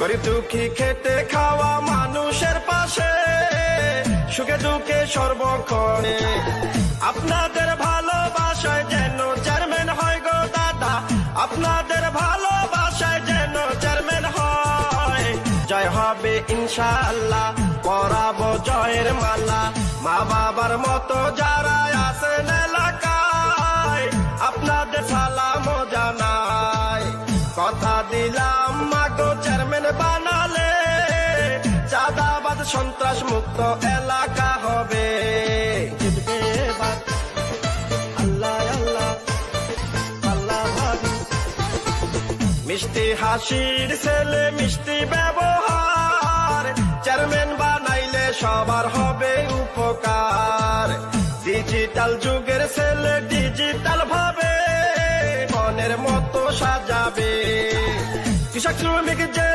গরিব দুঃখী খেটে খাওয়া মানুষের পাশে সুখে দুঃখে সর্বক্ষণে আপনাদের ভালোবাসায় যেন চেয়ারম্যান হয় গো দাদা, আপনাদের ভালোবাসায় যেন চেয়ারম্যান হয়। জয় হবে ইনশাআল্লাহ, পরাবো জয়ের মালা। মা বাবার মতো যারা আছেন এলাকায় আপনাদের সালাম জানাই। কথা দিলাম মাগো চেয়ারম্যান বানালে চাঁদাবাদ সন্ত্রাস মুক্ত এলাকা হবে। আল্লাহ আল্লাহ আল্লাহ ভাবি, মিষ্টি হাসির ছেলে মিষ্টি ব্যবহার, চেয়ারম্যান বানাইলে সবার হবে উপকার। ডিজিটাল যুগের ছেলে ডিজিটাল ভাবে মনের মতো সাজাবে। কৃষক শ্রমিক যে